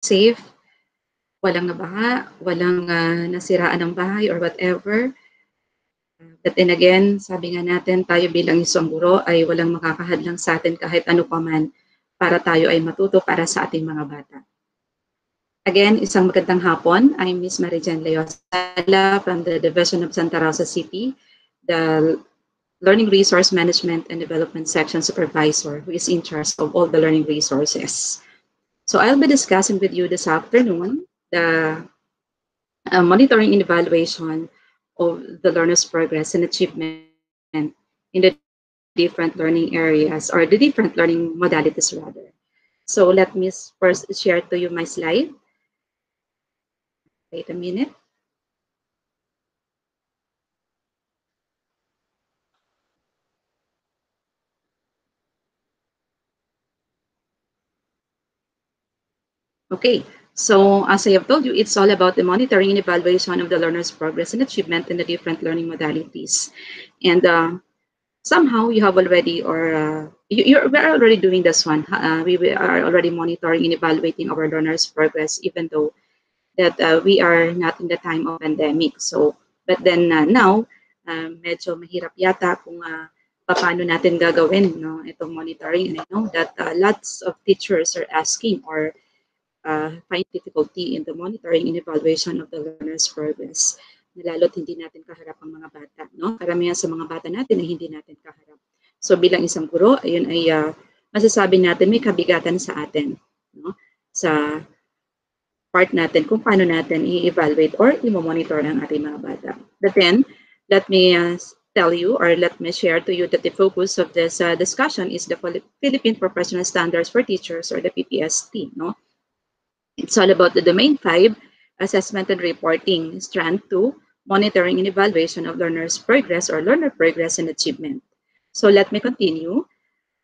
safe, walang nabaha, walang nasiraan ng bahay or whatever. But then again, sabi nga natin, tayo bilang isang guro ay walang makakahadlang sa atin kahit ano pa man para tayo ay matuto para sa ating mga bata. Again, isang magandang hapon. I'm Miss Marijan Leosala from the Division of Santa Rosa City, the Learning Resource Management and Development Section Supervisor who is in charge of all the learning resources. So I'll be discussing with you this afternoon the monitoring and evaluation of the learner's progress and achievement in the different learning areas or the different learning modalities rather. So let me first share to you my slide. Wait a minute. Okay, so as I have told you, it's all about the monitoring and evaluation of the learner's progress and achievement in the different learning modalities. And somehow you have already, or we're already doing this one. We are already monitoring and evaluating our learners' progress, even though that we are not in the time of pandemic. So, but then now, medyo mahirap yata kung paano natin gagawin no, itong monitoring. And I know that lots of teachers are asking or find difficulty in the monitoring and evaluation of the learner's progress. Lalo't hindi natin kaharap ang mga bata. No? Karamihan sa mga bata natin ay hindi natin kaharap. So bilang isang guro, ayun ay masasabi natin may kabigatan sa atin. No? Sa part natin kung paano natin i-evaluate or i-monitor ang ating mga bata. But then, let me tell you or let me share to you that the focus of this discussion is the Philippine Professional Standards for Teachers or the PPST. No? It's all about the Domain 5, Assessment and Reporting, Strand 2, Monitoring and Evaluation of Learners' Progress or Learner Progress and Achievement. So let me continue.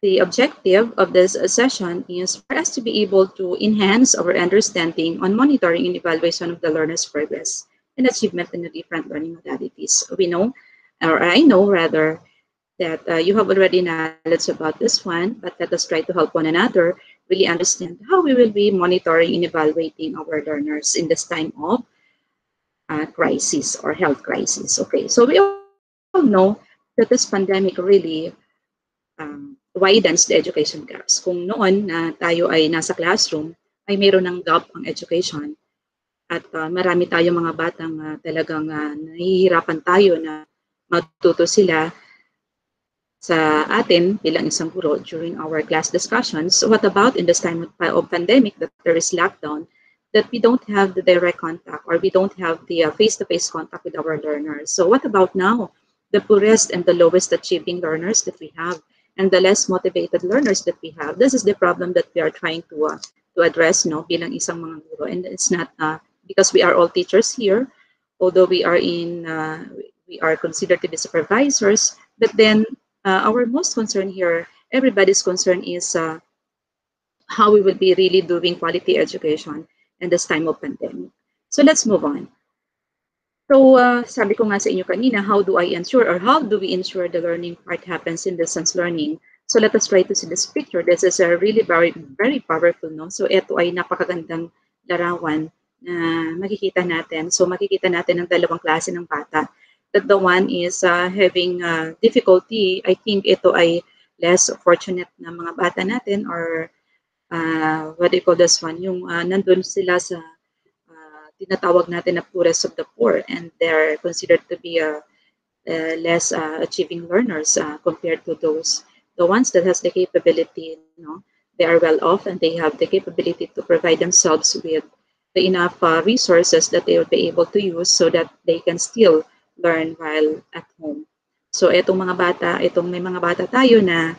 The objective of this session is for us to be able to enhance our understanding on monitoring and evaluation of the learner's progress and achievement in the different learning modalities. We know, or I know rather, that you have already knowledge about this one, but let us try to help one another really understand how we will be monitoring and evaluating our learners in this time of crisis or health crisis. Okay, so we all know that this pandemic really widens the education gaps. Kung noon na tayo ay nasa classroom, ay mayroon ng gap ang education at marami tayong mga batang talagang nahihirapan tayo na matuto sila sa atin bilang isang guro during our class discussions. What about in this time of pandemic that there is lockdown, that we don't have the direct contact or we don't have the face-to-face contact with our learners. So what about now? The poorest and the lowest achieving learners that we have and the less motivated learners that we have. This is the problem that we are trying to address no bilang isang mga guro, and it's not because we are all teachers here, although we are considered to be supervisors, but then our most concern here, everybody's concern is how we will be really doing quality education in this time of pandemic. So let's move on. So sabi ko nga sa inyo kanina, how do I ensure or how do we ensure the learning part happens in distance learning? So let us try to see this picture. This is a really very, very powerful. No? So ito ay napakagandang larawan na makikita natin. So makikita natin ang dalawang klase ng bata. That the one is having difficulty. I think ito ay less fortunate na mga bata natin or what do you call this one? Yung nandun sila sa tinatawag natin na poorest of the poor, and they're considered to be less achieving learners compared to the ones that has the capability. They are well off and they have the capability to provide themselves with the enough resources that they will be able to use so that they can still learn while at home. So itong mga bata, may mga bata tayo na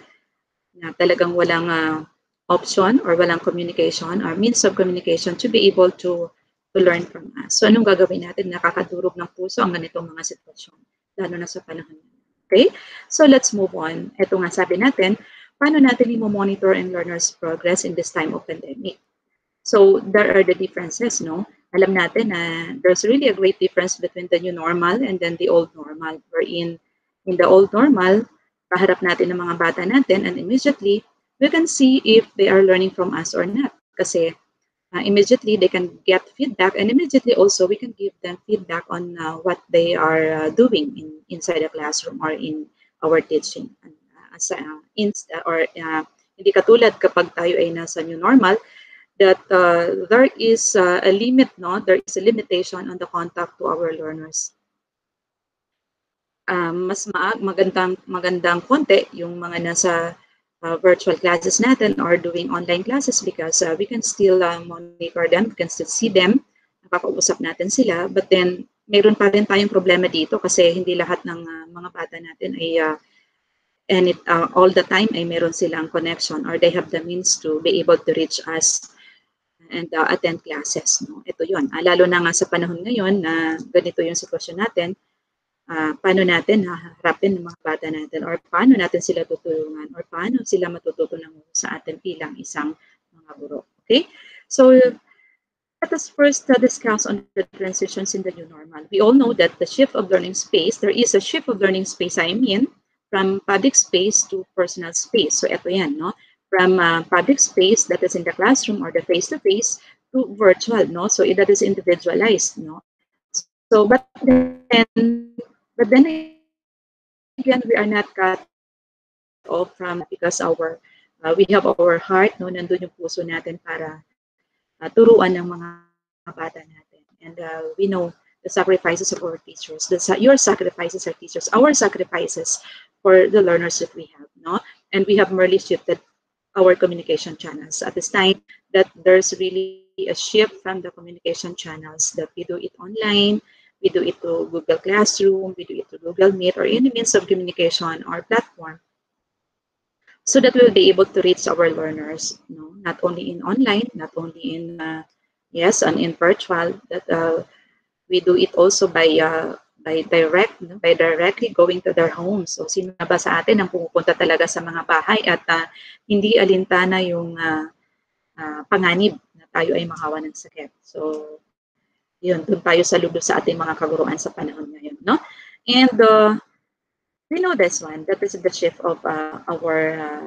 talagang walang option or walang communication or means of communication to be able to learn from us. So anong gagawin natin? Nakakadurog ng puso ang ganitong mga sitwasyon, lalo na sa panahon. Okay? So let's move on. Ito nga sabi natin, paano natin i-monitor and learners' progress in this time of pandemic? So there are the differences, no? Alam natin na there's really a great difference between the new normal and then the old normal. Wherein in the old normal, kaharap natin ng mga bata natin and immediately we can see if they are learning from us or not. Kasi immediately they can get feedback, and immediately also we can give them feedback on what they are doing inside the classroom or in our teaching. As hindi katulad kapag tayo ay nasa new normal, that there is a limit, no? There is a limitation on the contact to our learners. Mas magandang konti yung mga nasa virtual classes natin or doing online classes because we can still monitor them, we can still see them, nakakausap natin sila, but then meron pa rin tayong problema dito kasi hindi lahat ng mga bata natin ay all the time ay meron silang connection or they have the means to be able to reach us and attend classes. No? Ito yun. Lalo na nga sa panahon ngayon na ganito yung sitwasyon natin, paano natin haharapin ng mga bata natin or paano natin sila tutulungan or paano sila matututo ng sa atin bilang isang mga guro. Okay? So, let us first discuss on the transitions in the new normal. We all know that the shift of learning space, there is a shift of learning space, I mean, from public space to personal space. So, ito yan, no? From public space that is in the classroom or the face-to-face to virtual, no? So, that is individualized, no? So, but then again, we are not cut off from because we have our heart, no? Nandun yung puso natin para turuan ng mga bata natin. And we know the sacrifices of our teachers, your sacrifices are teachers, our sacrifices for the learners that we have, no? And we have merely shifted our communication channels. At this time, that there's really a shift from the communication channels that we do it online, we do it to Google Classroom, we do it to Google Meet, or any means of communication or platform, so that we'll be able to reach our learners, no? Not only in online, not only in, yes, and in virtual, that we do it also by directly going to their homes. So, sino na ba sa atin ang pumupunta talaga sa mga bahay at hindi alintana yung panganib na tayo ay makawa ng sakit. So, yun, dun tayo sa lulo sa ating mga kaguruan sa panahon ngayon, no? And we know this one, that is the shift of our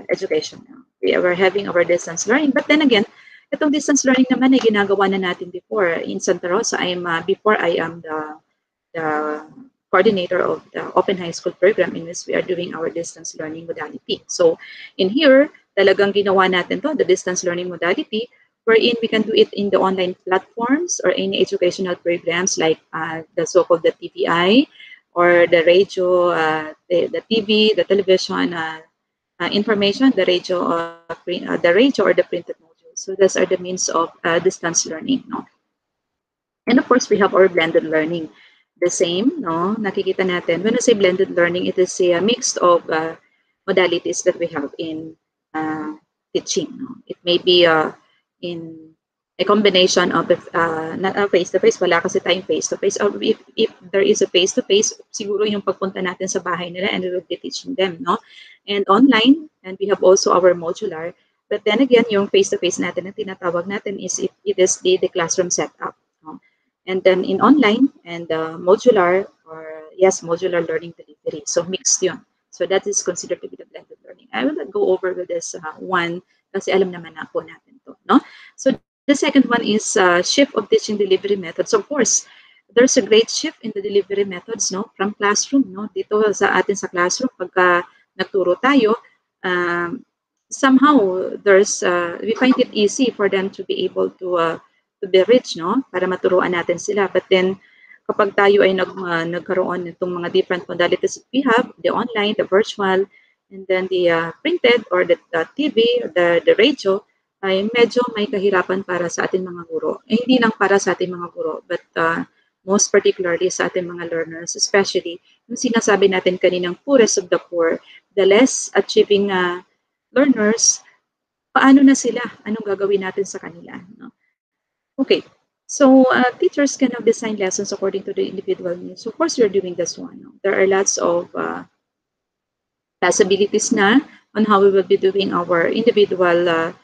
education now. We are having our distance learning, but then again, itong distance learning naman ay ginagawa na natin before. In Santa Rosa, before I am the coordinator of the Open High School program in which we are doing our distance learning modality. So in here, talagang ginawa natin to, the distance learning modality, wherein we can do it in the online platforms or any educational programs like the so-called the TVI or the radio, the TV, the television information, the radio or the printed modules. So those are the means of distance learning, no? And of course, we have our blended learning. The same, no? Nakikita natin, when I say blended learning, it is a mix of modalities that we have in teaching. No? It may be in a combination of not face-to-face, wala kasi tayong face-to-face. Or if there is a face-to-face, siguro yung pagpunta natin sa bahay nila and we will be teaching them, no? And online, and we have also our modular. But then again, yung face-to-face natin na tinatawag natin is it is the classroom setup. No? And then in online and modular or yes, modular learning delivery. So mixed yun. So that is considered to be the blended learning. I will not go over with this one kasi alam naman na po natin to, no? So the second one is shift of teaching delivery methods. Of course, there's a great shift in the delivery methods, no? From classroom, no? Dito sa atin sa classroom, pagka nagturo tayo, somehow we find it easy for them to be able to be rich, no? Para maturuan natin sila. But then, kapag tayo ay nagkaroon nitong mga different modalities that we have, the online, the virtual, and then the printed or the TV, the radio, ay medyo may kahirapan para sa ating mga guro. Hindi lang para sa ating mga guro, but most particularly sa ating mga learners, especially yung sinasabi natin kaninang poorest of the poor, the less achieving learners, paano na sila? Anong gagawin natin sa kanila? No? Okay, so teachers can now design lessons according to the individual needs. So of course, we're doing this one. No? There are lots of possibilities na on how we will be doing our individual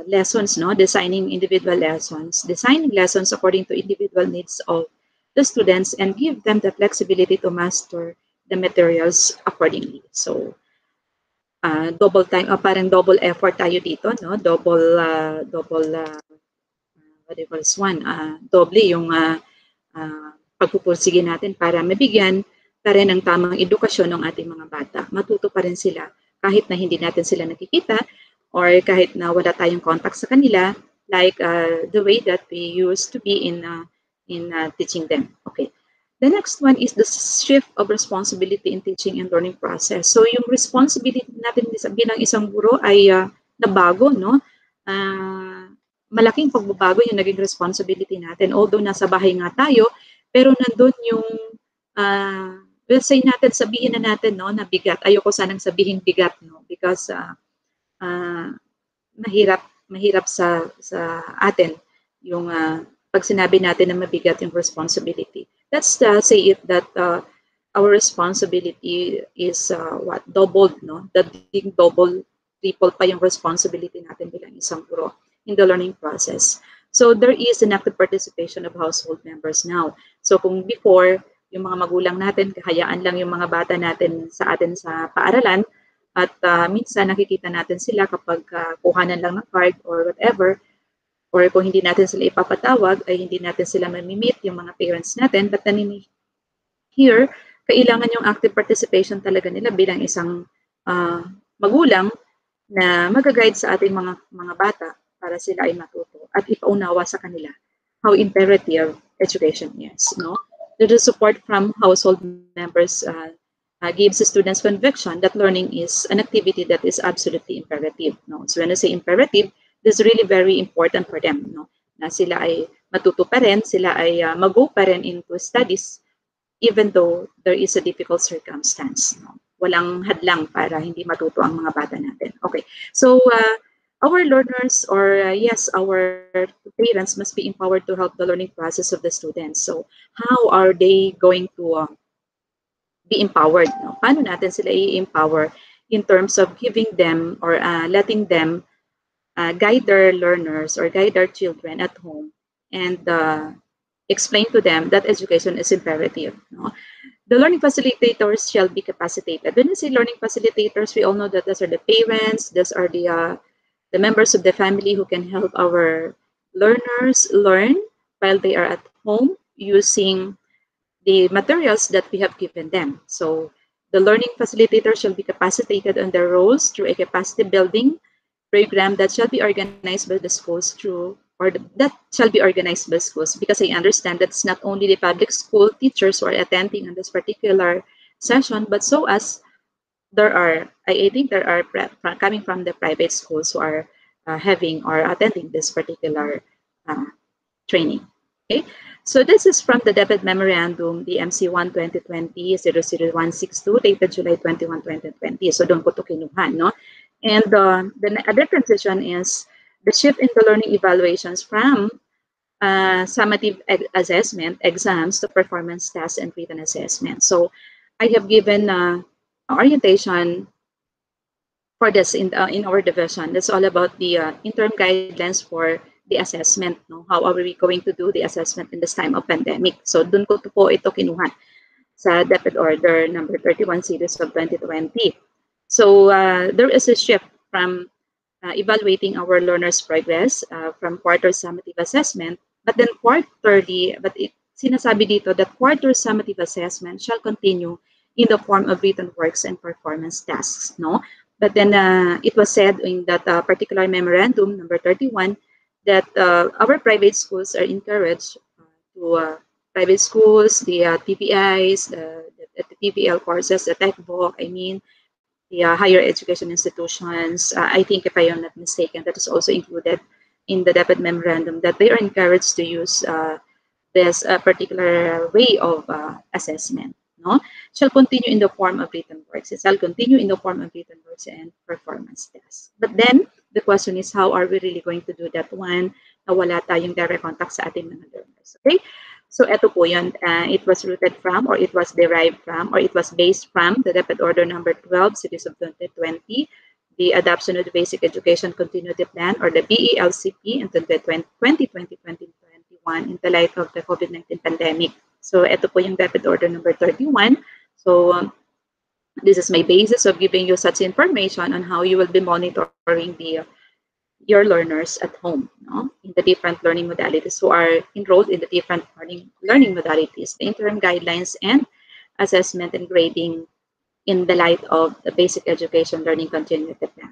lessons, no? Designing individual lessons, designing lessons according to individual needs of the students and give them the flexibility to master the materials accordingly. So, double time, parang double effort tayo dito, no? Double what do you call this one, doble yung pagpupursige natin para mabigyan pa rin ng tamang edukasyon ng ating mga bata. Matuto pa rin sila kahit na hindi natin sila nakikita or kahit na wala tayong contact sa kanila, like the way that we used to be in teaching them. Okay. The next one is the shift of responsibility in teaching and learning process. So yung responsibility natin bilang isang guro ay nabago, no? Malaking pagbabago yung naging responsibility natin. Although nasa bahay nga tayo, pero nandun yung, we'll say natin, sabihin na natin, no, na bigat. Ayoko sanang sabihin bigat, no? Because mahirap sa atin yung pag sinabi natin na mabigat yung responsibility. Let's say it that our responsibility is doubled, no? Dating double, triple pa yung responsibility natin bilang isang guro in the learning process. So there is an active participation of household members now. So kung before, yung mga magulang natin, kahayaan lang yung mga bata natin sa atin sa paaralan, at minsan nakikita natin sila kapag kuhanan lang ng card or whatever, or kung hindi natin sila ipapatawag, ay hindi natin sila mamimit, yung mga parents natin. But then here, kailangan yung active participation talaga nila bilang isang magulang na mag-guide sa ating mga bata para sila ay matuto at ipaunawa sa kanila how imperative education is. No? The support from household members gives students conviction that learning is an activity that is absolutely imperative. No? So when I say imperative, this is really very important for them, no? Na sila ay matuto pa rin, sila ay mag-go pa rin into studies even though there is a difficult circumstance. No? Walang hadlang para hindi matuto ang mga bata natin. Okay, so our learners or yes, our parents must be empowered to help the learning process of the students. So how are they going to be empowered? No? Paano natin sila i-empower in terms of giving them or letting them guide their learners or guide their children at home and explain to them that education is imperative. No? The learning facilitators shall be capacitated. When we say learning facilitators, we all know that those are the parents, those are the members of the family who can help our learners learn while they are at home using the materials that we have given them. So the learning facilitator shall be capacitated on their roles through a capacity building program that shall be organized by the schools that shall be organized by schools, because I understand that it's not only the public school teachers who are attending on this particular session, but so as there are, I think there are coming from the private schools who are having or attending this particular training. Okay, so this is from the DepEd Memorandum, the MC1 2020-00162, dated July 21, 2020. So doon ko ito kinuha, no? And the other transition is the shift in the learning evaluations from summative assessment exams to performance tests and written assessment. So I have given orientation for this in our division. That's all about the interim guidelines for the assessment. No? How are we going to do the assessment in this time of pandemic? So dun ko po ito kinuha sa DepEd Order number 31 series of 2020. So there is a shift from evaluating our learners' progress from quarter summative assessment, but then quarterly, sinasabi dito that quarter summative assessment shall continue in the form of written works and performance tasks, no? But then it was said in that particular memorandum, number 31, that our private schools are encouraged private schools, the TPIs, the TPL courses, the TechBook, the higher education institutions. I think if I am not mistaken, that is also included in the DepEd memorandum, that they are encouraged to use this particular way of assessment. No, shall continue in the form of written works. It shall continue in the form of written works and performance tests. But then the question is, how are we really going to do that one? Na wala tayong direct contact sa ating mga learners. Okay. So ito po yun, it was rooted from, or it was derived from, or it was based from the DepEd Order number 12, series of 2020, the Adoption of the Basic Education Continuity Plan, or the BELCP in 2020-2021 in the light of the COVID-19 pandemic. So ito po yung DepEd Order number 31. So this is my basis of giving you such information on how you will be monitoring the your learners at home, no? In the different learning modalities who are enrolled in the different learning modalities, the interim guidelines and assessment and grading in the light of the basic education learning continuity plan.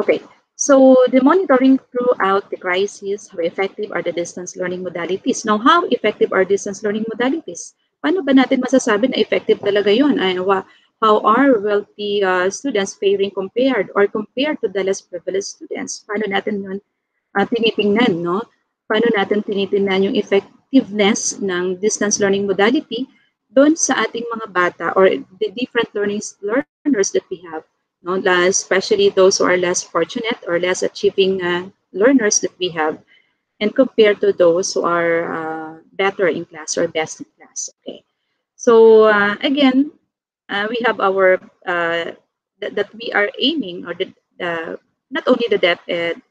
Okay, so the monitoring throughout the crisis, how effective are the distance learning modalities? Now, how effective are distance learning modalities? Paano ba natin masasabi na effective talaga yun? How are wealthy students faring compared to the less privileged students? Paano natin yun tinitingnan, no? Paano natin tinitingnan yung effectiveness ng distance learning modality doon sa ating mga bata or the different learners that we have, no? Especially those who are less fortunate or less achieving learners that we have, and compared to those who are better in class or best in class. Okay. So again, we have our that we are aiming, or not only the DepEd,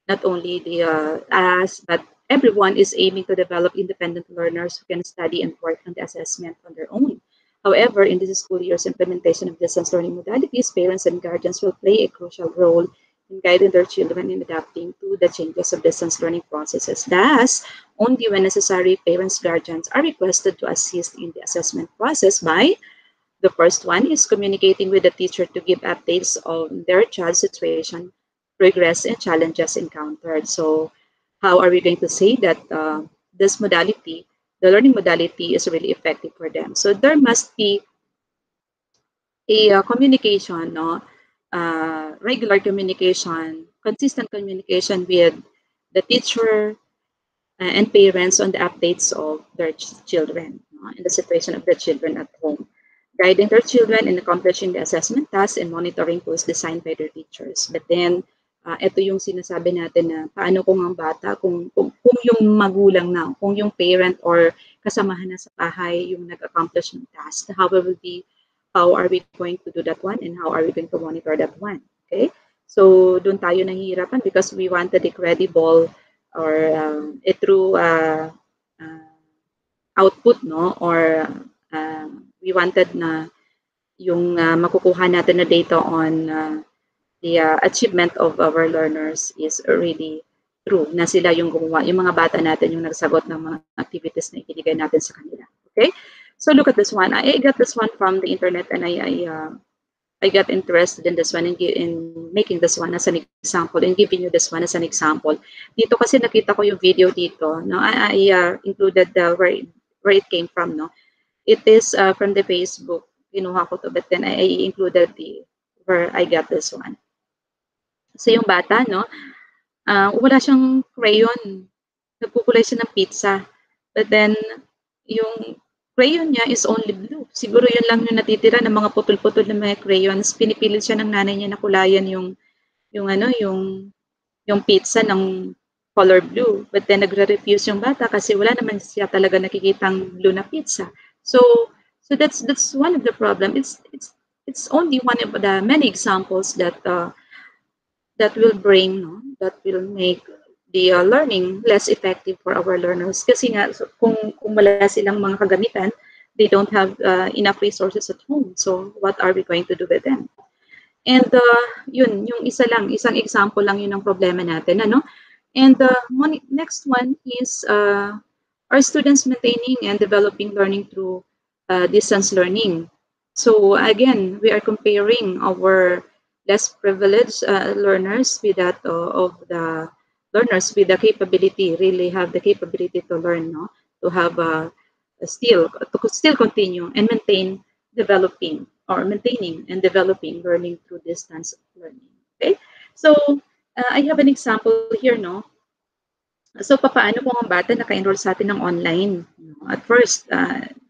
not only the us, but everyone is aiming to develop independent learners who can study and work on the assessment on their own. However, in this school year's implementation of distance learning modalities, parents and guardians will play a crucial role in guiding their children in adapting to the changes of distance learning processes. Thus, only when necessary, parents, guardians are requested to assist in the assessment process by the first one is communicating with the teacher to give updates on their child's situation, progress, and challenges encountered. So how are we going to say that this modality, the learning modality, is really effective for them? So there must be a communication, no? Regular communication, consistent communication with the teacher and parents on the updates of their children, and the situation of the children at home, guiding their children in accomplishing the assessment tasks and monitoring tools designed by their teachers. But then, ito yung sinasabi natin na paano kung ang bata, kung yung magulang na, kung yung parent or kasamahan na sa bahay yung nag-accomplish ng task, how are we going to do that one, and how are we going to monitor that one? Okay? So, doon tayo nahihirapan because we wanted a credible or a true output, no? Or we wanted na yung makukuha natin na data on the achievement of our learners is really true, na sila yung gumawa, yung mga bata natin yung nagsagot ng mga activities na ibinigay natin sa kanila. Okay? So look at this one. I got this one from the internet, and I got interested in this one, in making this one as an example, and giving you this one as an example. Dito kasi nakita ko yung video dito, no? I included where it came from, no? It is from the Facebook. Kinuha ko to, but then I included where I got this one. So yung bata, no? Wala siyang crayon. Nagkukulay siya ng pizza. But then, yung crayon niya is only blue. Siguro yun lang yung natitira ng mga putol-putol na mga crayons. Pinipilit siya ng nanay niya na kulayan yung pizza ng color blue. But then nagre-refuse yung bata kasi wala naman siya talaga nakikitang blue na pizza. So that's one of the problem. It's only one of the many examples that will make the learning less effective for our learners. Kasi nga, kung wala silang mga kagamitan, they don't have enough resources at home. So what are we going to do with them? And yun, yung isang example lang yun ng problema natin, ano? And the next one is are students maintaining and developing learning through distance learning? So again, we are comparing our less privileged learners with that of the learners with the capability, really have the capability to learn, no? To have still continue and maintaining and developing learning through distance learning. Okay, so I have an example here, no? So papaano kung ang bata naka-enroll sa atin ng online? At first,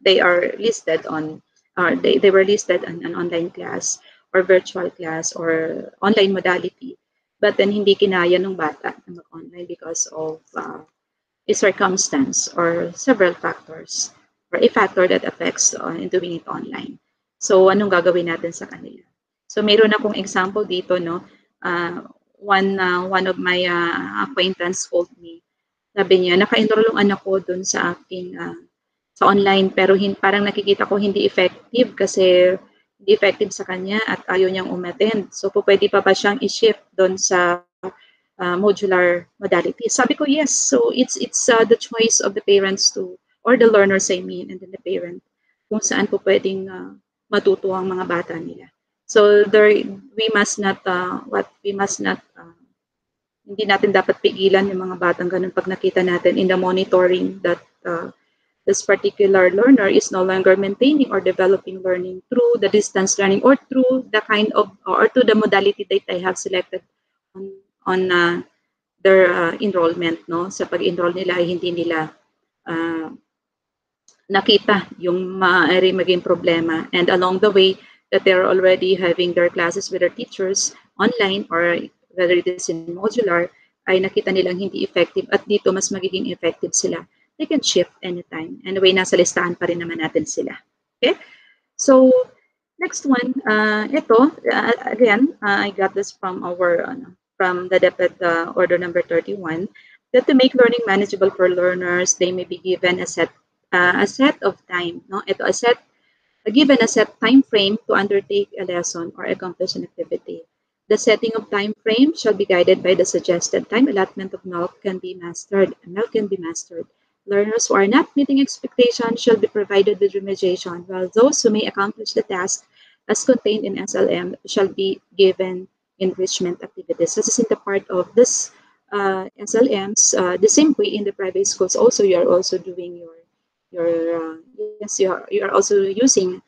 they are listed on, or they were listed on an online class or virtual class or online modality. But then hindi kinaya ng bata na mag-online because of a circumstance or several factors, or a factor that affects in doing it online. So anong gagawin natin sa kanila? So mayroon akong example dito, no? One of my acquaintance told me, sabi niya, naka-enroll yung anak ko dun sa aking sa online, pero parang nakikita ko hindi effective kasi hindi effective sa kanya at ayaw niyang umattend. So pwede pa ba siyang i-shift doon sa modular modality. Sabi ko, yes. So it's the choice of the parents to, or the learners I mean, and then the parent, kung saan po pwedeng matuto ang mga bata nila. So there, we must not, hindi natin dapat pigilan yung mga batang ganun pag nakita natin in the monitoring that this particular learner is no longer maintaining or developing learning through the distance learning or through the kind of, or to the modality that they have selected on their enrollment, no? Sa pag-enroll nila ay hindi nila nakita yung maaari maging problema. And along the way, that they're already having their classes with their teachers online or whether it is in modular, ay nakita nilang hindi effective at dito mas magiging effective sila. They can shift anytime. Anyway, nasa listahan pa rin naman natin sila. Okay? So, next one, ito, again, I got this from our, from the DepEd order number 31, that to make learning manageable for learners, they may be given a set of time, no? Ito, given a set time frame to undertake a lesson or accomplish an activity. The setting of time frame shall be guided by the suggested time allotment of milk can be mastered. Learners who are not meeting expectations shall be provided with remediation, while those who may accomplish the task as contained in SLM shall be given enrichment activities. This is in the part of this SLMs. The same way in the private schools also, you are also doing yes, you are also using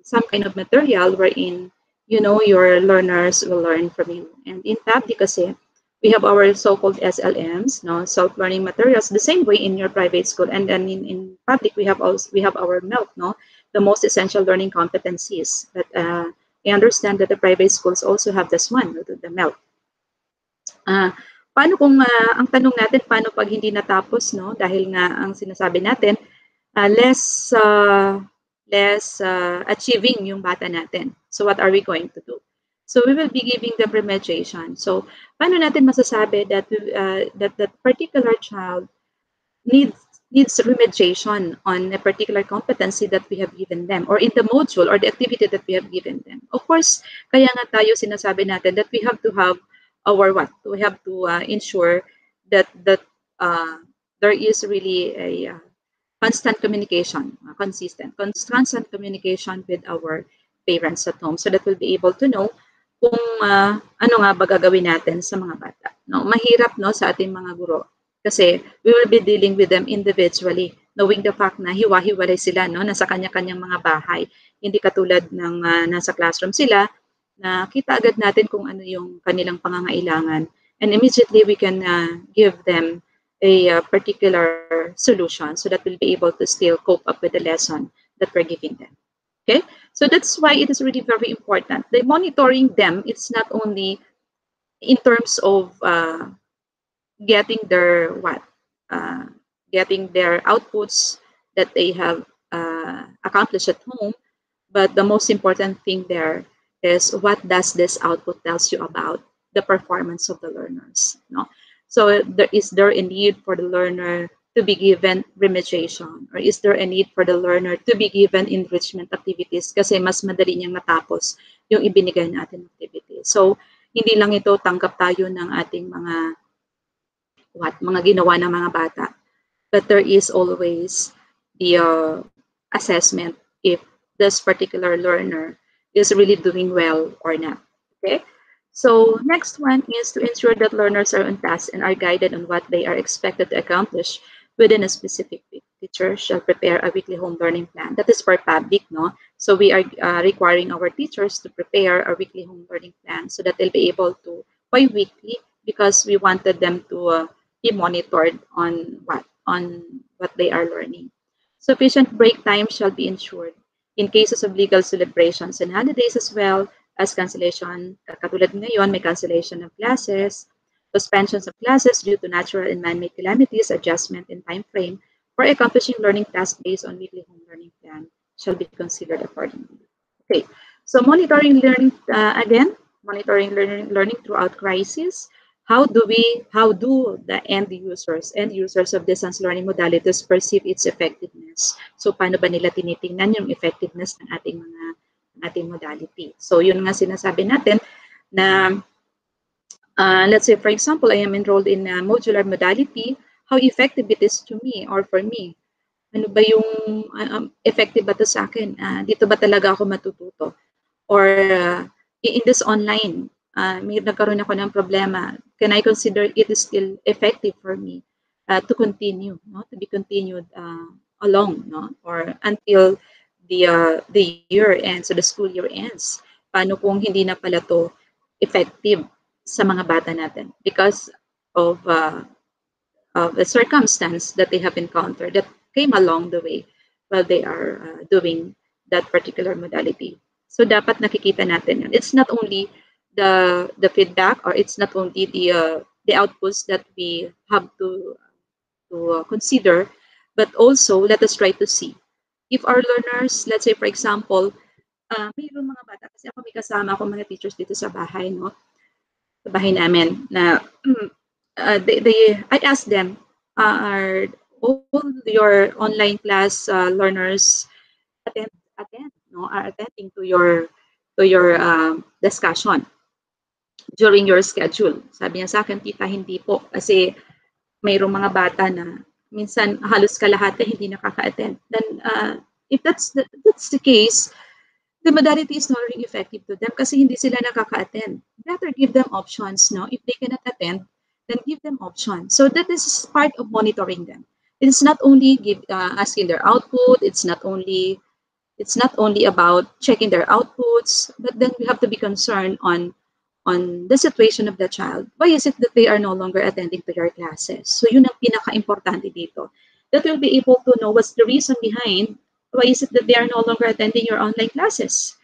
some kind of material wherein your learners will learn from you. And in public kasi, we have our so-called SLMs, no, self-learning materials, the same way in your private school. And then in public, we have our MELC, no, the most essential learning competencies. But I understand that the private schools also have this one, the MELC. Paano kung ang tanong natin, paano pag hindi natapos, no? Dahil nga ang sinasabi natin, less achieving yung bata natin. So what are we going to do? So we will be giving them remediation. So paano natin masasabi that that particular child needs remediation on a particular competency that we have given them, or in the module or the activity that we have given them? Of course, kaya nga tayo sinasabi natin that we have to have our what? We have to ensure that there is really a constant communication, constant communication with our parents at home, so that we'll be able to know kung ano nga ba gagawin natin sa mga bata. No, mahirap, no, sa ating mga guro kasi we will be dealing with them individually, knowing the fact na hiwa-hiwalay sila, no, nasa kanya-kanyang mga bahay. Hindi katulad ng nasa classroom sila, na kita agad natin kung ano yung kanilang pangangailangan, and immediately we can give them a particular solution so that we'll be able to still cope up with the lesson that we're giving them. Okay, so that's why it is really very important. The monitoring them, it's not only in terms of getting their getting their outputs that they have accomplished at home, but the most important thing there is what does this output tells you about the performance of the learners. No? So is there a need for the learner to be given remediation, or is there a need for the learner to be given enrichment activities kasi mas madali niyang matapos yung ibinigay natin activity. So hindi lang ito tanggap tayo ng ating mga ginawa ng mga bata, but there is always the assessment if this particular learner is really doing well or not. Okay, so next one is to ensure that learners are on task and are guided on what they are expected to accomplish within a specific week. Teacher shall prepare a weekly home learning plan. That is for public, no? So we are requiring our teachers to prepare a weekly home learning plan so that they'll be able to bi-weekly, because we wanted them to be monitored on what they are learning. Sufficient break time shall be ensured in cases of legal celebrations and holidays, as well as cancellation. Katulad ngayon, may cancellation of classes, suspensions of classes due to natural and man-made calamities, adjustment in time frame for accomplishing learning tasks based on weekly home learning plan shall be considered accordingly. Okay, so monitoring learning, again, monitoring learning throughout crisis. How do the end users of distance learning modalities perceive its effectiveness? So paano ba nila tinitingnan yung effectiveness ng ating modality? So yun nga sinasabi natin na Let's say, for example, I am enrolled in a modular modality, how effective it is to me or for me. Ano ba yung effective ba to sa akin? Dito ba talaga ako matututo? Or in this online, may nagkaroon ako ng problema. Can I consider it is still effective for me to continue, no? To be continued along, no? Or until the year ends, so the school year ends. Paano kung hindi na pala to effective sa mga bata natin because of the circumstance that they have encountered that came along the way while they are doing that particular modality. So dapat nakikita natin yun. It's not only the feedback or it's not only the outputs that we have to consider, but also let us try to see if our learners, let's say for example, mayroong mga bata kasi ako may kasama ako mga teachers dito sa bahay, no? Sa bahay namin na I asked them, are all your online class learners attend, no, are attending to your discussion during your schedule? Sabi niya sa akin, tita, hindi po. Kasi mayroong mga bata na minsan halos kalahati hindi nakaka-attend. Then, if that's the case, the modality is not really effective to them kasi hindi sila nakaka-attend. Better give them options, no? If they cannot attend, then give them options. So that is part of monitoring them. It's not only asking their output. It's not only about checking their outputs, but then we have to be concerned on the situation of the child. Why is it that they are no longer attending to your classes? So yun ang pinaka-importante dito. That we'll be able to know what's the reason behind why is it that they are no longer attending your online classes.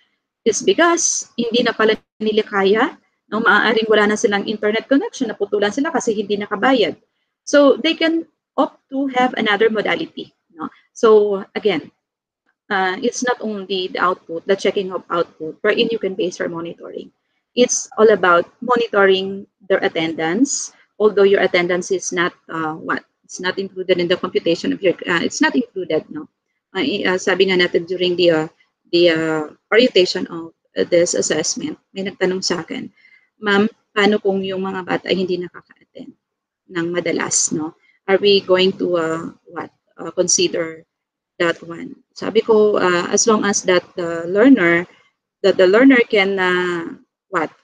It's because hindi na pala nila kaya, no? Maaaring wala na silang internet connection, naputulan sila kasi hindi nakabayad. So they can opt to have another modality. No? So again, it's not only the output, the checking of output, wherein you can base your monitoring. It's all about monitoring their attendance, although your attendance is not it's not included in the computation of your it's not included, no. Sabi nga natin during the orientation of this assessment, may nagtanong sa akin, ma'am, paano kung yung mga bata ay hindi nakaka-attend ng madalas, no? Are we going to consider that one? Sabi ko, as long as that the learner can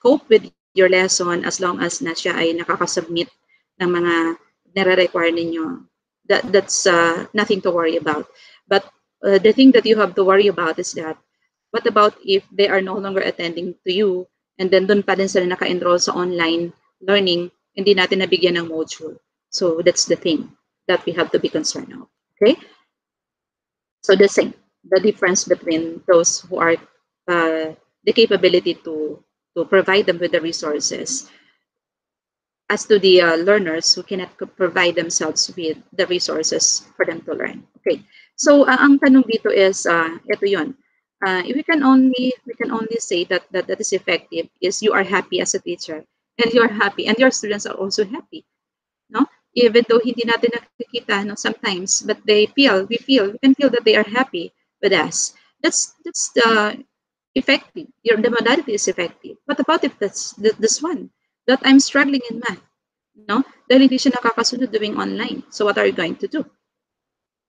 cope with your lesson, as long as na siya ay nakakasubmit ng mga nire-require ninyo, that's nothing to worry about. But the thing that you have to worry about is that what about if they are no longer attending to you and then doon pa din sila naka-enroll sa online learning, hindi natin nabigyan ng module. So that's the thing that we have to be concerned of. Okay? So the same, the difference between those who are the capability to provide them with the resources as to the learners who cannot provide themselves with the resources for them to learn. Okay, so ang tanong dito is, ito yun. We can only say that is effective is you are happy as a teacher and you're happy and your students are also happy, no? Even though hindi natin nakikita, no, sometimes, but we can feel that they are happy with us. That's effective. The modality is effective. What about if that's this one that I'm struggling in math, no? Dahil hindi siya nakakasunod doing online. So what are you going to do?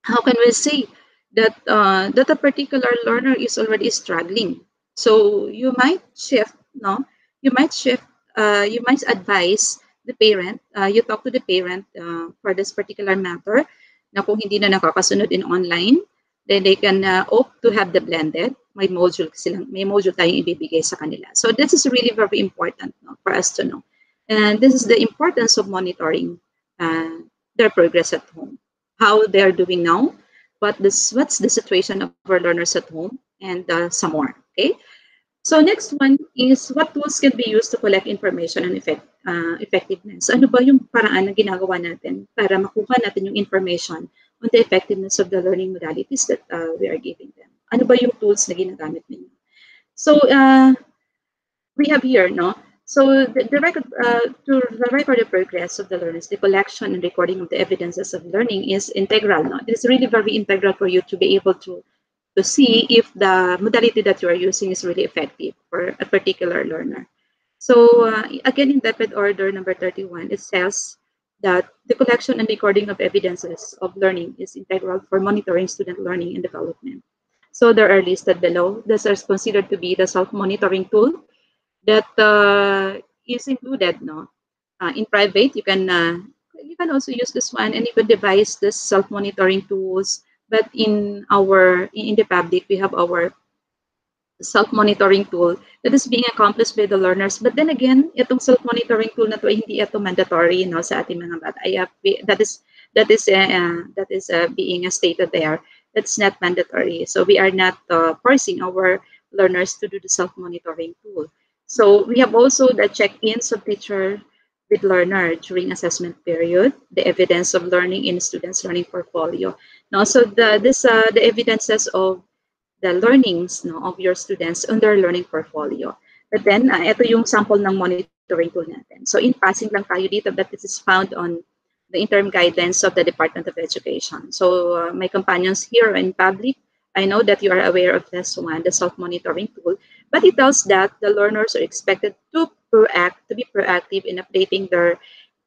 How can we say that that a particular learner is already struggling? So you might shift, no? You might advise the parent. You talk to the parent for this particular matter. Na kung hindi na nakakasunod in online, then they can opt to have the blended. May module tayong ibibigay sa kanila. So this is really very important, no, for us to know. And this is the importance of monitoring their progress at home, how they're doing now, what's the situation of our learners at home, and some more. Okay. So next one is what tools can be used to collect information on effectiveness. Ano ba yung paraan na ginagawa natin para makuha natin yung information on the effectiveness of the learning modalities that we are giving them? Ano ba yung tools na ginagamit ninyo? So we have here, no? So the record to record the progress of the learners, the collection and recording of the evidences of learning is integral. No? It is really very integral for you to be able to see if the modality that you are using is really effective for a particular learner. So again, in Deped Order number 31, it says that the collection and recording of evidences of learning is integral for monitoring student learning and development. So they are listed below. These are considered to be the self-monitoring tool that is included. No, in private, you can also use this one, and you can devise this self-monitoring tools. But in the public, we have our self-monitoring tool that is being accomplished by the learners. But then again, itong self-monitoring tool na to ay hindi ito mandatory, no, sa ating mga bata. That is being stated there. That's not mandatory. So we are not forcing our learners to do the self-monitoring tool. So we have also the check-ins of teacher with learner during assessment period, the evidence of learning in students' learning portfolio. Now, so the evidences of the learnings, no, of your students on their learning portfolio. But then, ito yung sample ng monitoring tool natin. So in passing lang tayo dito, but this is found on the interim guidance of the Department of Education. So my companions here in public, I know that you are aware of this one, the self-monitoring tool, but it tells that the learners are expected to be proactive in updating their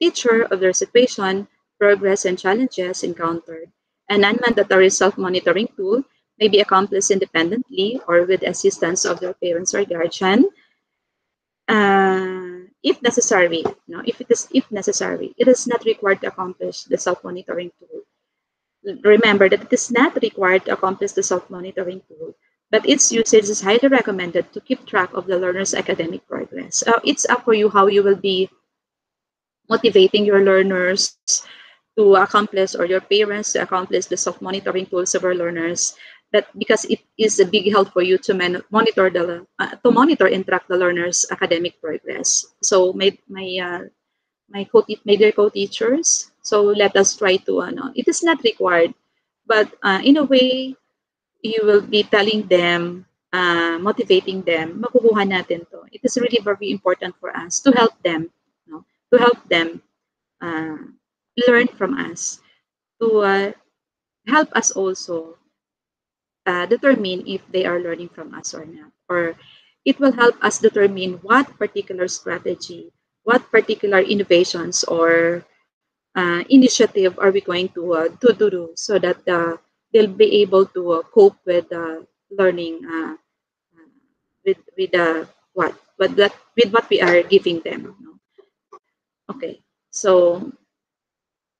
teacher of their situation, progress, and challenges encountered. An non-mandatory self-monitoring tool may be accomplished independently or with assistance of their parents or guardian. If necessary, no, if necessary, it is not required to accomplish the self-monitoring tool. Remember that it is not required to accomplish the self-monitoring tool, but its usage is highly recommended to keep track of the learner's academic progress. It's up for you how you will be motivating your learners to accomplish, or your parents to accomplish, the self-monitoring tools of our learners. That because it is a big help for you to monitor and track the learners' academic progress. So my dear co-teachers, so let us try to it is not required, but in a way you will be telling them, motivating them, makukuha natin to. It is really very important for us to help them, no? To help them uh, learn from us, to help us also determine if they are learning from us or not. Or it will help us determine what particular strategy, what particular innovations or initiative are we going to do, so that they'll be able to cope with learning with with what we are giving them. No? Okay, so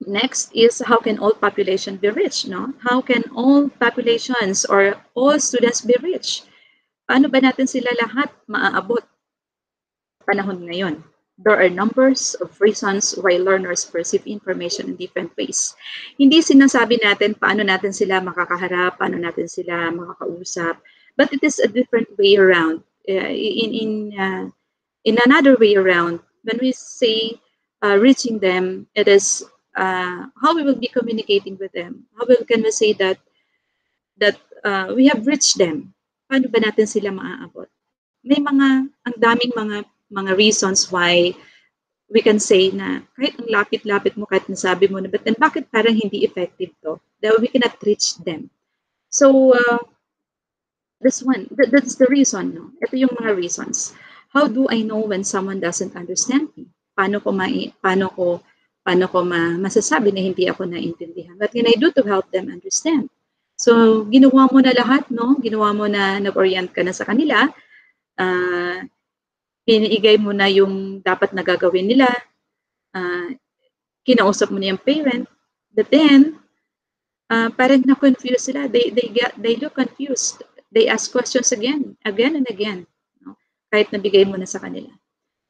next is, how can all population be reached? No? How can all populations or all students be reached? Paano ba natin sila lahat maaabot panahon ngayon? There are numbers of reasons why learners perceive information in different ways. Hindi sinasabi natin paano natin sila makakaharap, paano natin sila makakausap, but it is a different way around. In another way around, when we say reaching them, it is how we will be communicating with them. Can we say that we have reached them? Paano ba natin sila maaabot? May ang daming mga reasons why we can say na kahit ang lapit-lapit mo, kahit nasabi mo na, but then bakit parang hindi effective to? That we cannot reach them. So, that's the reason, no? Ito yung mga reasons. How do I know when someone doesn't understand me? Paano ko masasabi na hindi ako naintindihan? What can I do to help them understand? So, ginawa mo na lahat, no? Ginawa mo na, nag-orient ka na sa kanila. Piniigay mo na yung dapat na gagawin nila. Kinausap mo na yung parent. But then, parang na-confuse sila. They look confused. They ask questions again and again. No? Kahit nabigay mo na sa kanila.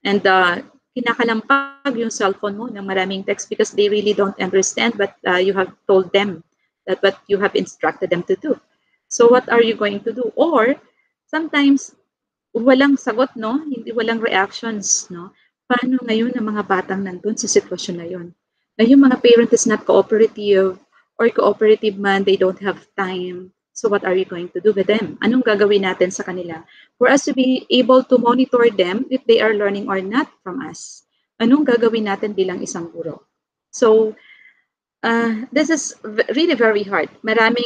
And kinakalampag yung cellphone mo ng maraming text because they really don't understand what you have told them, that what you have instructed them to do. So what are you going to do? Or sometimes walang sagot, no? Hindi, walang reactions, no? Paano ngayon ang mga batang nandun sa sitwasyon na yun? Na yung mga parent is not cooperative, or cooperative man, they don't have time. So what are you going to do with them? Anong gagawin natin sa kanila? For us to be able to monitor them if they are learning or not from us. Anong gagawin natin bilang isang guro? So, this is really very hard. Marami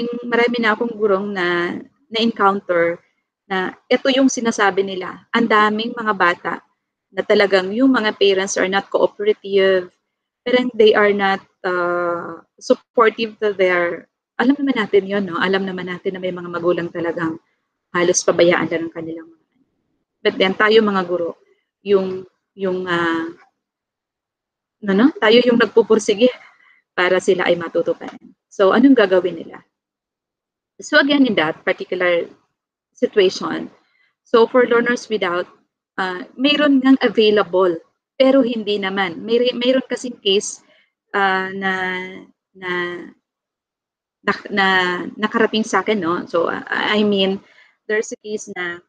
na akong gurong na-encounter na ito yung sinasabi nila. Ang daming mga bata na talagang yung mga parents are not cooperative, parang they are not supportive to their, alam naman natin yun, no? Alam naman natin na may mga magulang talagang halos pabayaan lang ng kanilang mga anak. But then tayo mga guro, yung tayo yung nagpupursige para sila ay matuto pa rin. So anong gagawin nila? So again, in that particular situation, so for learners without, mayroon ngang available, pero hindi naman. Mayroon kasing case na, na, na nakarating sa akin, no? So I mean, there's a case na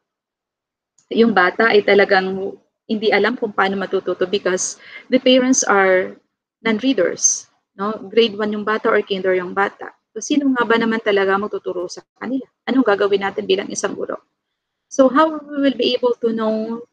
yung bata ay talagang hindi alam kung paano matututo because the parents are non-readers. No? Grade 1 yung bata or kinder yung bata. So sino nga ba naman talaga magtuturo sa kanila? Anong gagawin natin bilang isang guro? So how we will be able to know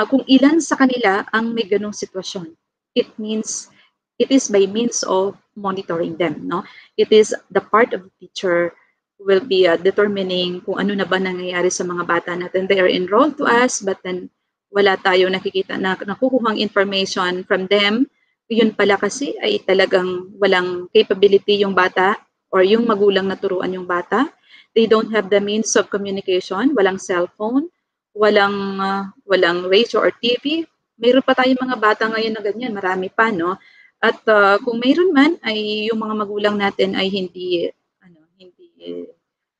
kung ilan sa kanila ang may ganong sitwasyon? It means, it is by means of monitoring them. No? It is the part of the teacher will be determining kung ano na ba nangyayari sa mga bata natin. They are enrolled to us, but then wala tayo nakikita na nakukuhang information from them. Yun pala kasi ay talagang walang capability yung bata or yung magulang na turuan yung bata. They don't have the means of communication, walang cellphone, walang radio or TV. Mayroon pa tayong mga bata ngayon na ganyan, marami pa, no? At kung mayroon man ay yung mga magulang natin ay hindi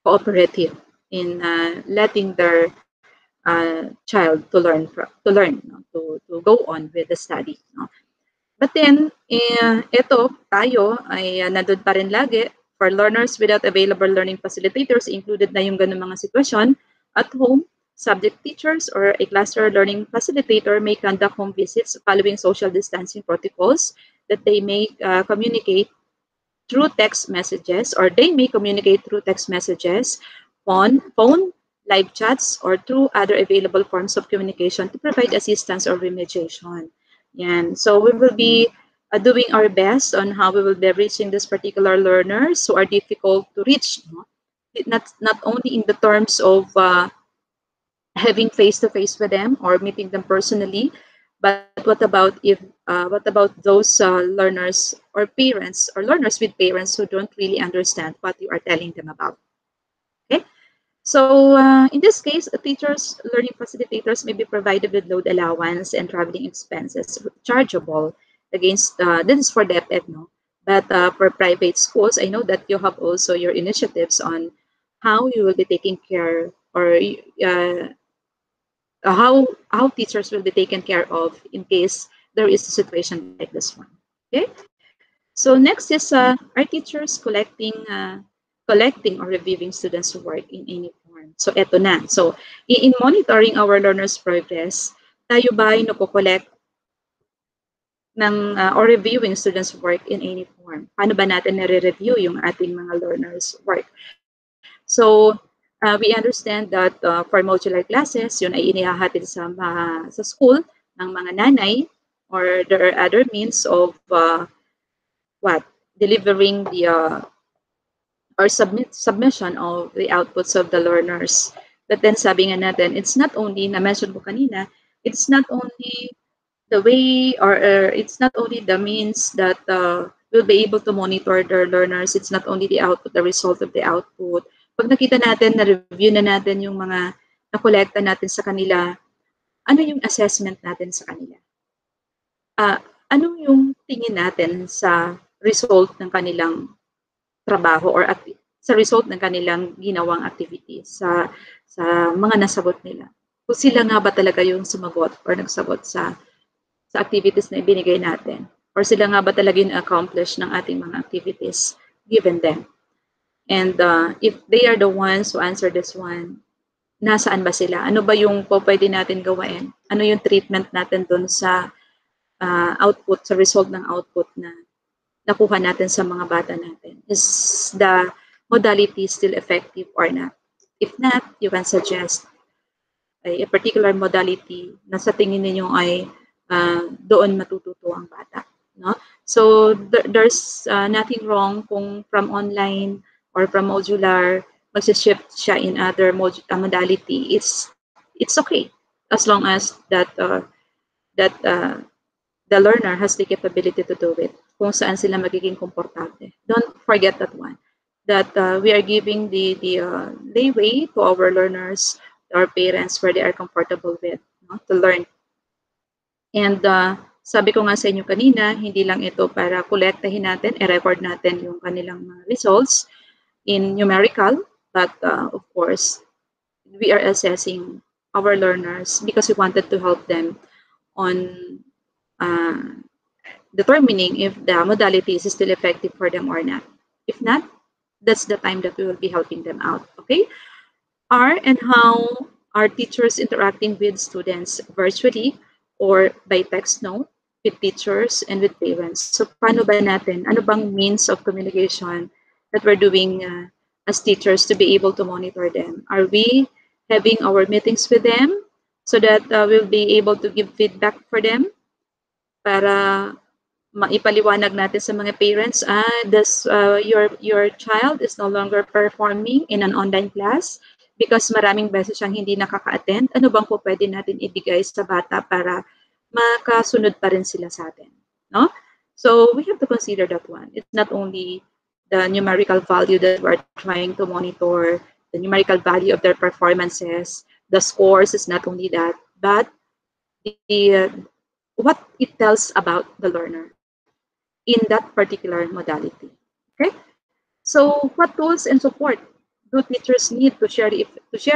cooperative in letting their child to learn, no? to go on with the study, no? But then ito tayo ay nandun pa rin lagi. For learners without available learning facilitators, included na yung ganung mga sitwasyon. At home, subject teachers or a cluster learning facilitator may conduct home visits following social distancing protocols that they may communicate through text messages, or they may communicate through text messages, phone, live chats, or through other available forms of communication to provide assistance or remediation. Yan. So we will be doing our best on how we will be reaching these particular learners who are difficult to reach. No? Not only in the terms of having face-to-face with them or meeting them personally, but what about those learners or parents or learners with parents who don't really understand what you are telling them about? Okay, so in this case, teachers, learning facilitators may be provided with load allowance and traveling expenses chargeable against. This is for DepEd, no? But for private schools, I know that you have also your initiatives on how you will be taking care or how teachers will be taken care of in case there is a situation like this one. Okay, so next is are teachers collecting or reviewing students' work in any form? So eto na. So in monitoring our learners' progress, tayo ba ay nagko-collect ng or reviewing students' work in any form? Paano ba natin nare-review yung ating mga learners' work? So we understand that for modular classes, yun ay inihahatid sa school ng mga nanay, or there are other means of delivering the or submission of the outputs of the learners. But then sabi nga natin, it's not only, na-mention ko kanina, it's not only the way or it's not only the means that will be able to monitor their learners, it's not only the output, the result of the output. Pag nakita natin, na-review na natin yung mga na-collecta natin sa kanila, ano yung assessment natin sa kanila? Ano yung tingin natin sa result ng kanilang trabaho or sa result ng kanilang ginawang activities, sa mga nasagot nila? Kung sila nga ba talaga yung sumagot or nagsagot sa activities na ibinigay natin? Or sila nga ba talaga yung accomplish ng ating mga activities given them? And if they are the ones who answer this one, nasaan ba sila? Ano ba yung pwede natin gawain? Ano yung treatment natin dun sa output, sa result ng output na nakuha natin sa mga bata natin? Is the modality still effective or not? If not, you can suggest a particular modality na sa tingin ninyo ay doon matututo ang bata. No? So there's nothing wrong kung from online or from modular, mag-shift siya in other modality. It's okay as long as that that the learner has the capability to do it, kung saan sila magiging komportable. Don't forget that one, that we are giving the leeway to our learners, to our parents, where they are comfortable with, no, to learn. And sabi ko nga sa inyo kanina, hindi lang ito para kolektahin natin, i-record natin yung kanilang mga results in numerical, but of course, we are assessing our learners because we wanted to help them on determining if the modality is still effective for them or not. If not, that's the time that we will be helping them out. Okay? Are and how are teachers interacting with students virtually or by text note with teachers and with parents? So paano ba natin? Ano bang means of communication that we're doing as teachers to be able to monitor them? Are we having our meetings with them so that we'll be able to give feedback for them para maipaliwanag natin sa mga parents, your child is no longer performing in an online class because maraming beses siyang hindi nakaka-attend. Ano bang po pwede natin ibigay sa bata para makasunod pa rin sila sa atin, no? So we have to consider that one. It's not only the numerical value that we're trying to monitor, the numerical value of their performances, the scores is not only that, but the what it tells about the learner in that particular modality. Okay, so what tools and support do teachers need to share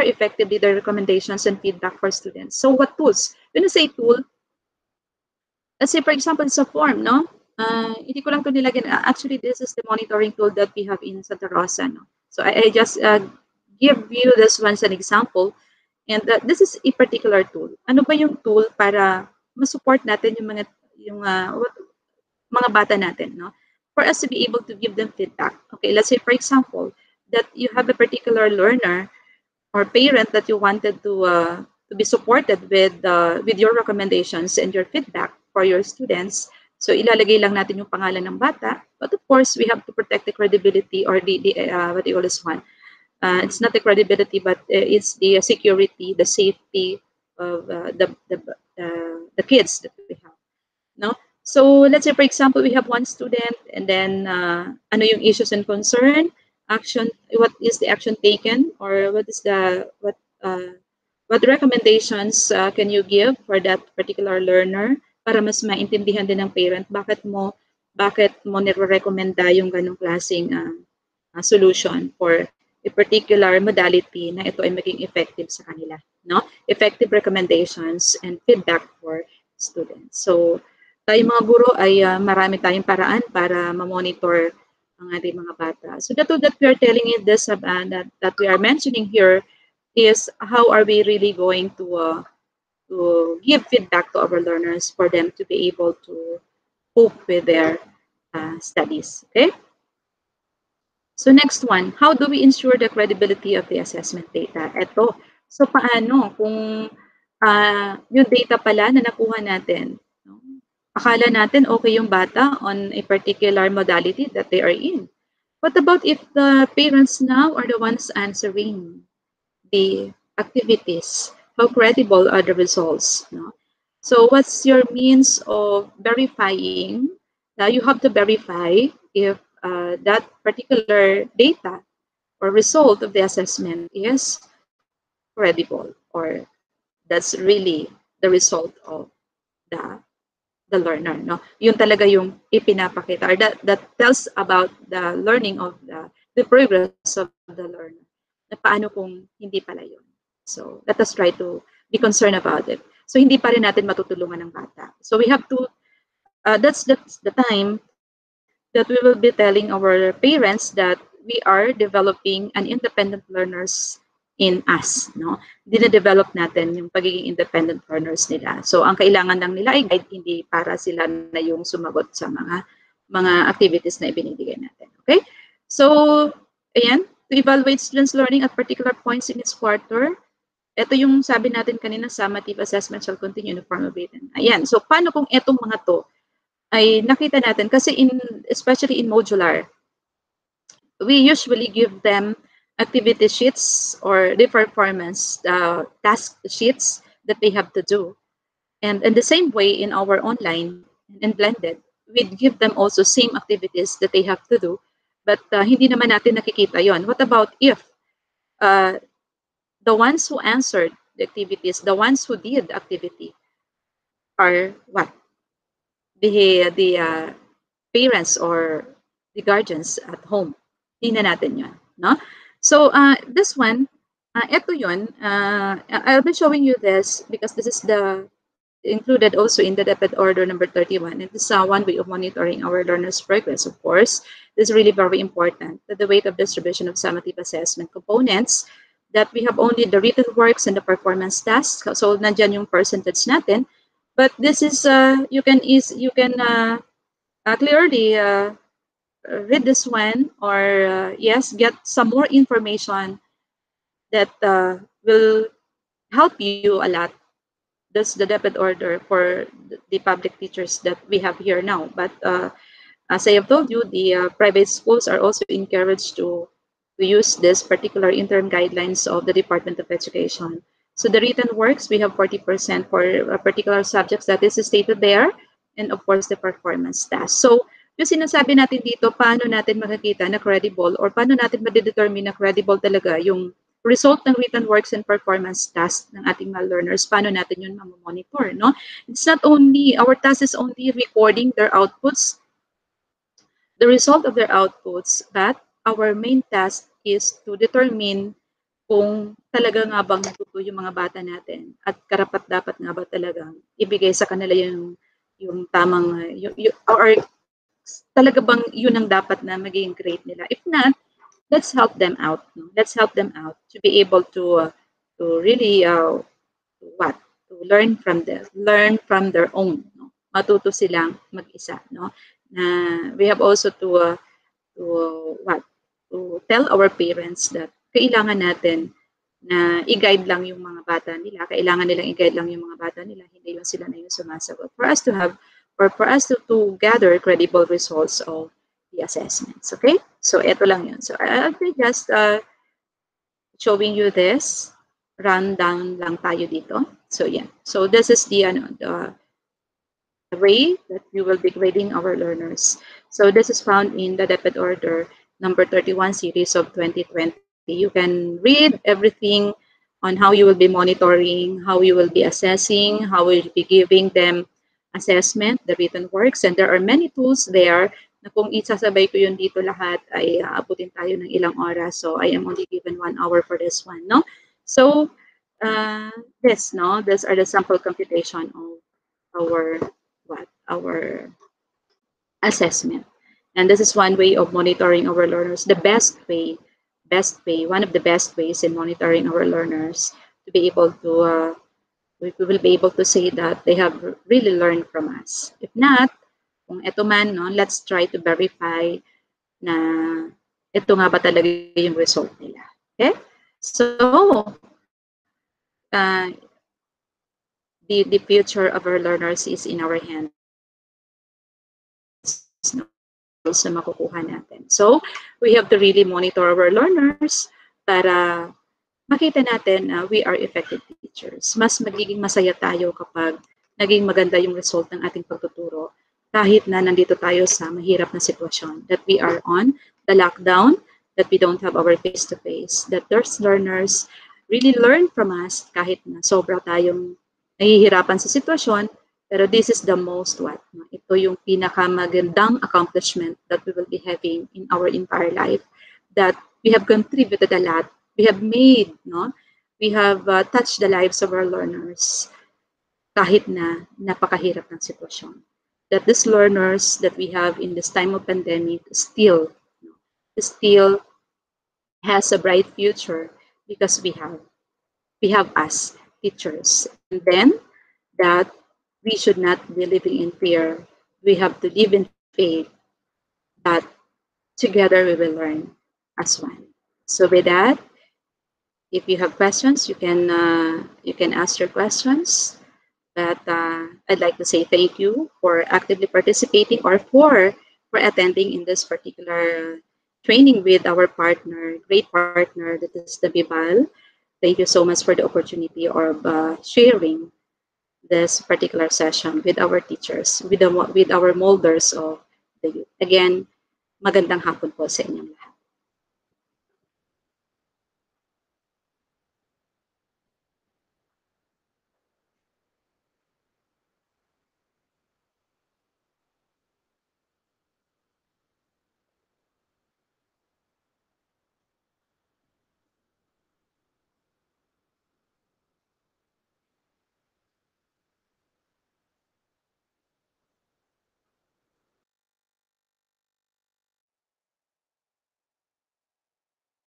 effectively their recommendations and feedback for students? So what tools? When I say tool, let's say for example, it's a form, no? Hindi ko lang ito nilagyan. Actually, this is the monitoring tool that we have in Santa Rosa, no? So I just give you this one as an example. And this is a particular tool. Ano ba yung tool para ma-support natin yung mga bata natin, no? For us to be able to give them feedback. Okay, let's say for example, that you have a particular learner or parent that you wanted to be supported with your recommendations and your feedback for your students. So ilalagay lang natin yung pangalan ng bata, but of course we have to protect the credibility or the what do you call this one? It's not the credibility, but it's the security, the safety of the kids that we have. No? So let's say for example we have one student and then ano yung issues and concern, action, what is the action taken, or what recommendations can you give for that particular learner para mas maintindihan din ng parent bakit mo nire-recommenda yung ganong klaseng solution for a particular modality na ito ay maging effective sa kanila, no? Effective recommendations and feedback for students. So tayo mga guro ay marami tayong paraan para ma-monitor ang ating mga bata. So the tool that we are telling you this that we are mentioning here is how are we really going to give feedback to our learners for them to be able to cope with their studies. Okay. So next one, how do we ensure the credibility of the assessment data? Ito. So paano kung yung data pala na nakuha natin, no? Akala natin okay yung bata on a particular modality that they are in. What about if the parents now are the ones answering the activities? How credible are the results? No? So what's your means of verifying? You have to verify if that particular data or result of the assessment is credible, or that's really the result of the learner, no? Yun talaga yung ipinapakita, or that tells about the learning of the progress of the learner. Na paano kung hindi pala yun? So let us try to be concerned about it. So hindi pa rin natin matutulungan ng bata. So we have to that's the time that we will be telling our parents that we are developing an independent learners in us, no? Dine-develop natin yung pagiging independent learners nila. So ang kailangan lang nila ay guide, hindi para sila na yung sumagot sa mga activities na ibinibigay natin. Okay? So ayan, to evaluate students' learning at particular points in its quarter. Ito yung sabi natin kanina, summative assessment shall continue in the form of written. Ayan, so paano kung etong mga to ay nakita natin, kasi especially in modular, we usually give them activity sheets or the performance task sheets that they have to do. And in the same way, in our online and blended, we'd give them also same activities that they have to do, but hindi naman natin nakikita yon. What about if uh, the ones who answered the activities, the ones who did the activity are what? The parents or the guardians at home. Tingnan natin yun. No? So, this one, ito yun, I'll be showing you this because this is the included also in the DepEd Order number 31. It is one way of monitoring our learners' progress, of course. This is really very important. That the weight of distribution of summative assessment components, that we have only the written works and the performance tasks. So, nandyan yung percentage natin. But this is, you can clearly read this one or yes, get some more information that will help you a lot. That's the DepEd order for the public teachers that we have here now. But as I have told you, the private schools are also encouraged to use this particular interim guidelines of the Department of Education. So the written works, we have 40% for particular subjects that is stated there, and of course the performance task. So yung sinasabi natin dito, paano natin makikita na credible or paano natin ma-determine na credible talaga yung result ng written works and performance task ng ating mga learners, paano natin yun ma-monitor, no? It's not only, our task is only recording their outputs, the result of their outputs, but our main task is to determine kung talaga nga bang natuto yung mga bata natin at karapat-dapat nga ba talagang ibigay sa kanila yung tamang, or talaga bang yun ang dapat na maging grade nila. If not, let's help them out. No? Let's help them out to be able to really what to learn from their own. No? Matuto silang mag-isa. No? Na we have also to what to tell our parents that kailangan natin na i-guide lang yung mga bata nila. Kailangan nilang i-guide lang yung mga bata nila. Hindi yung sila na yung sumasagot. For us to have or for us to gather credible results of the assessments. Okay? So, ito lang yun. So, I'll be just showing you this. Rundown lang tayo dito. So, yeah. So, this is the way that we will be grading our learners. So, this is found in the DepEd Order number 31 series of 2020. You can read everything on how you will be monitoring, how you will be assessing, how we will be giving them assessment, the written works, and there are many tools there na kung isasabay ko yun dito lahat ay aabutin tayo ng ilang oras. So I am only given 1 hour for this one, no? So these are the sample computation of our assessment. And this is one way of monitoring our learners. The best way, one of the best ways in monitoring our learners to be able to we will be able to say that they have really learned from us. If not, kung ito man, no, let's try to verify na ito nga ba talaga yung result nila. Okay? So, the future of our learners is in our hands. No? So, makukuha natin. So, we have to really monitor our learners para makita natin na we are effective teachers. Mas magiging masaya tayo kapag naging maganda yung result ng ating pagtuturo kahit na nandito tayo sa mahirap na sitwasyon, that we are on the lockdown, that we don't have our face-to-face, that those learners really learn from us kahit na sobra tayong nahihirapan sa sitwasyon, pero this is the most ito yung pinakamagandang accomplishment that we will be having in our entire life, that we have contributed a lot. We have made, we have touched the lives of our learners kahit na napakahirap ng sitwasyon. That these learners that we have in this time of pandemic still has a bright future because we have us, teachers. And then that we should not be living in fear. We have to live in faith that together we will learn as one. So with that, if you have questions, you can ask your questions. But I'd like to say thank you for actively participating or for attending in this particular training with our partner, great partner, that is the BIBAL. Thank you so much for the opportunity of sharing this particular session with our teachers, with our molders of the youth. Again, magandang hapon po sa inyong lahat.